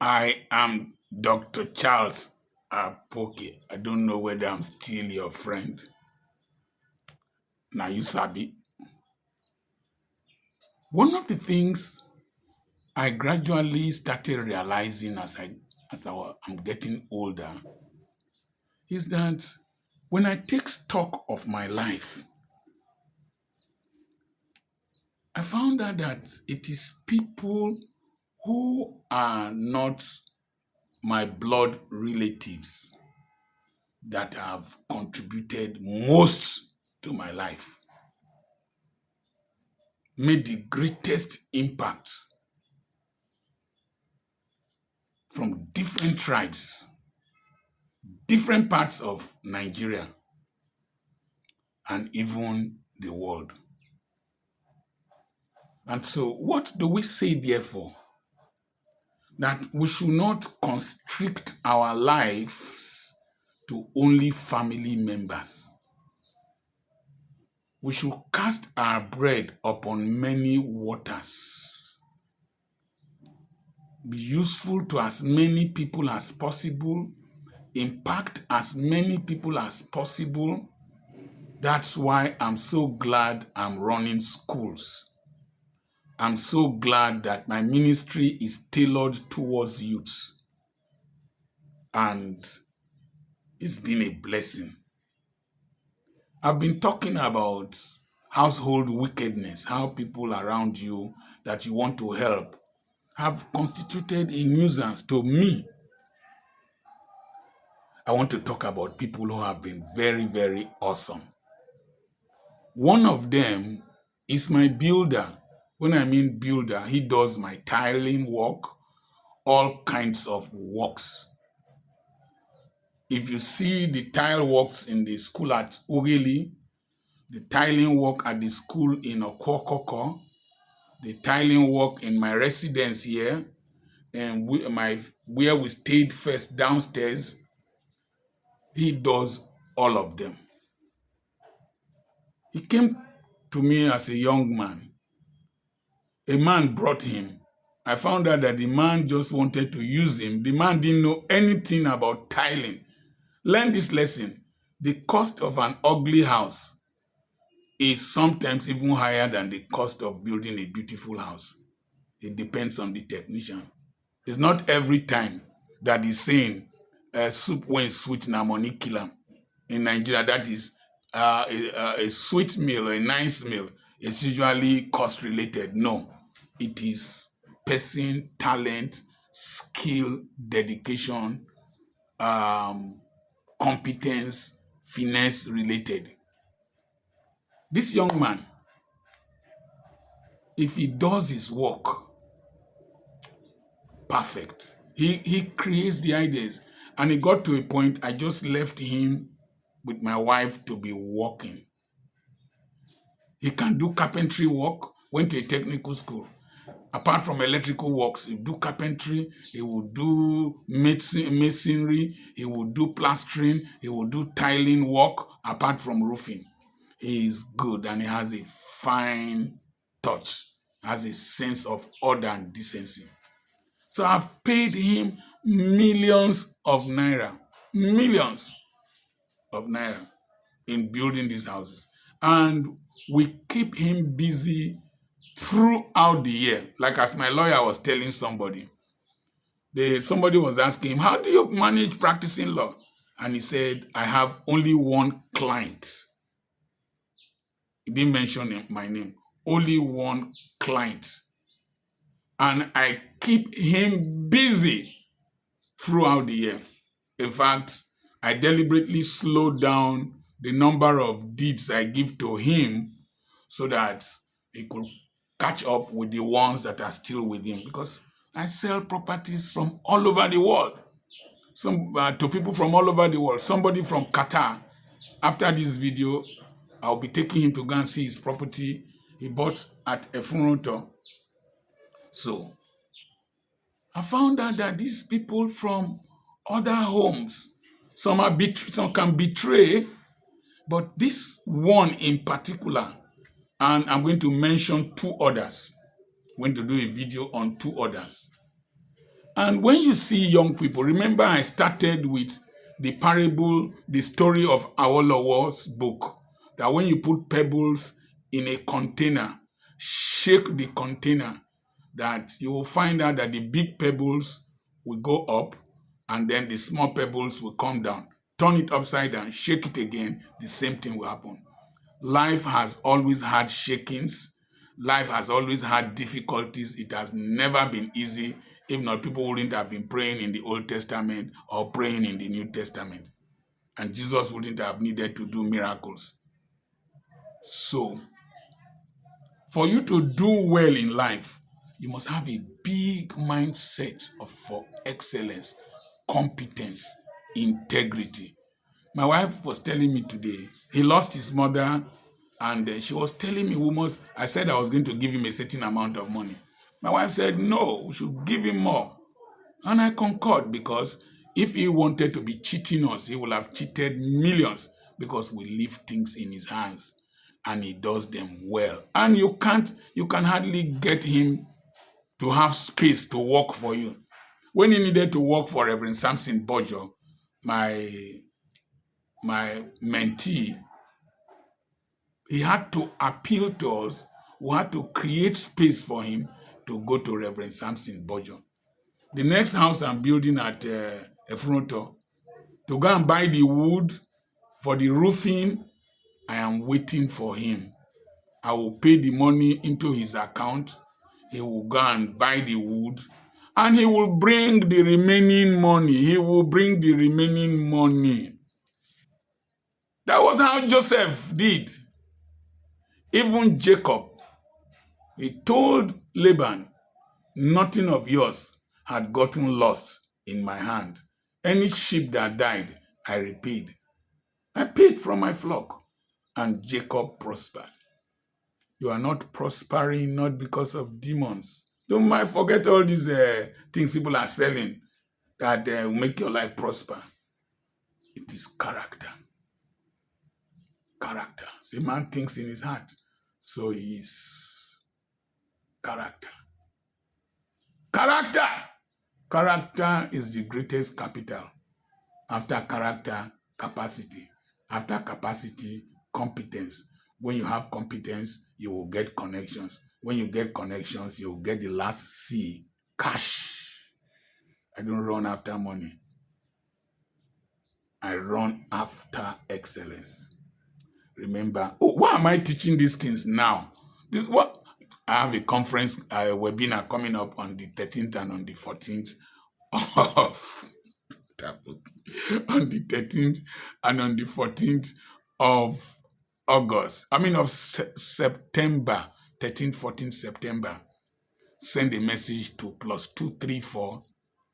I am Dr. Charles Apoki. I don't know whether I'm still your friend. Now you sabi. One of the things I gradually started realizing I'm getting older is that when I take stock of my life, I found out that it is people who are not my blood relatives that have contributed most to my life, made the greatest impact from different tribes, different parts of Nigeria, and even the world. And so, what do we say, therefore? That we should not constrict our lives to only family members. We should cast our bread upon many waters. Be useful to as many people as possible, impact as many people as possible. That's why I'm so glad I'm running schools. I'm so glad that my ministry is tailored towards youths. And it's been a blessing. I've been talking about household wickedness, how people around you that you want to help have constituted a nuisance to me. I want to talk about people who have been very, very awesome. One of them is my builder. When I mean builder, he does my tiling work, all kinds of works. If you see the tile works in the school at Ogeli, the tiling work at the school in Okwokoko, the tiling work in my residence here, and where we stayed first downstairs, he does all of them. He came to me as a young man. A man brought him. I found out that the man just wanted to use him. The man didn't know anything about tiling. Learn this lesson. The cost of an ugly house is sometimes even higher than the cost of building a beautiful house. It depends on the technician. It's not every time that he's saying soup when sweet na money kill am. In Nigeria, that is a sweet meal, a nice meal. It's usually cost related. No, it is person, talent, skill, dedication, competence, finesse related. This young man, if he does his work perfect, he creates the ideas. And it got to a point I just left him with my wife to be working. He can do carpentry work, went to a technical school. Apart from electrical works, he will do carpentry, he will do masonry, he will do plastering, he will do tiling work, apart from roofing. He is good and he has a fine touch, has a sense of order and decency. So I've paid him millions of naira in building these houses. And we keep him busy throughout the year. Like as my lawyer was telling somebody was asking him, how do you manage practicing law? And he said, I have only one client. He didn't mention my name. Only one client. And I keep him busy throughout the year. In fact, I deliberately slowed down the number of deeds I give to him so that he could catch up with the ones that are still with him, because I sell properties from all over the world. To people from all over the world. Somebody from Qatar, after this video, I'll be taking him to go and see his property he bought at Efunroto. So I found out that these people from other homes, some can betray, but this one in particular, and I'm going to mention two others. I'm going to do a video on two others. And when you see young people, remember I started with the parable, the story of Awolowo's book, that when you put pebbles in a container, shake the container, that you will find out that the big pebbles will go up and then the small pebbles will come down. Turn it upside down, shake it again, the same thing will happen. Life has always had shakings. Life has always had difficulties. It has never been easy. If not, people wouldn't have been praying in the Old Testament or praying in the New Testament. And Jesus wouldn't have needed to do miracles. So, for you to do well in life, you must have a big mindset for excellence, competence, integrity. My wife was telling me today, he lost his mother, and she was telling me I said I was going to give him a certain amount of money. My wife said, no, we should give him more. And I concurred, because if he wanted to be cheating us, he would have cheated millions, because we leave things in his hands and he does them well. And you can hardly get him to have space to work for you. When he needed to work for Reverend Samson Bojo, my mentee, he had to appeal to us. We had to create space for him to go to Reverend Samson Bojo. The next house I'm building at Efronto, to go and buy the wood for the roofing, I am waiting for him. I will pay the money into his account. He will go and buy the wood, and he will bring the remaining money. He will bring the remaining money. That was how Joseph did. Even Jacob, he told Laban, nothing of yours had gotten lost in my hand. Any sheep that died, I repaid. I paid from my flock, and Jacob prospered. You are not prospering not because of demons. Don't mind, forget all these things people are selling that will make your life prosper. It is character. Character. See, man thinks in his heart, so he is. Character. Character! Character is the greatest capital. After character, capacity. After capacity, competence. When you have competence, you will get connections. When you get connections, you will get the last C, cash. I don't run after money. I run after excellence. Remember, why am I teaching these things now? I have a conference, a webinar coming up on the 13th and on the 14th of on the 13th and on the 14th of August. Of September, 13th, 14th September. Send a message to +234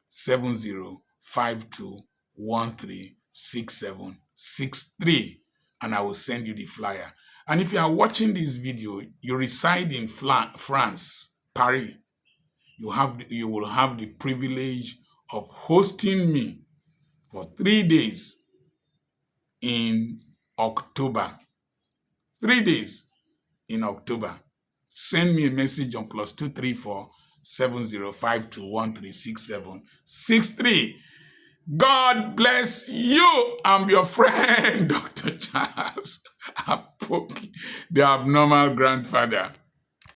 7052 136763, and I will send you the flyer. And if you are watching this video, you reside in France, Paris, you will have the privilege of hosting me for 3 days in October. 3 days in October. Send me a message on +234 7052 136763. God bless you. I'm your friend, Dr. Charles Apoki, the abnormal grandfather.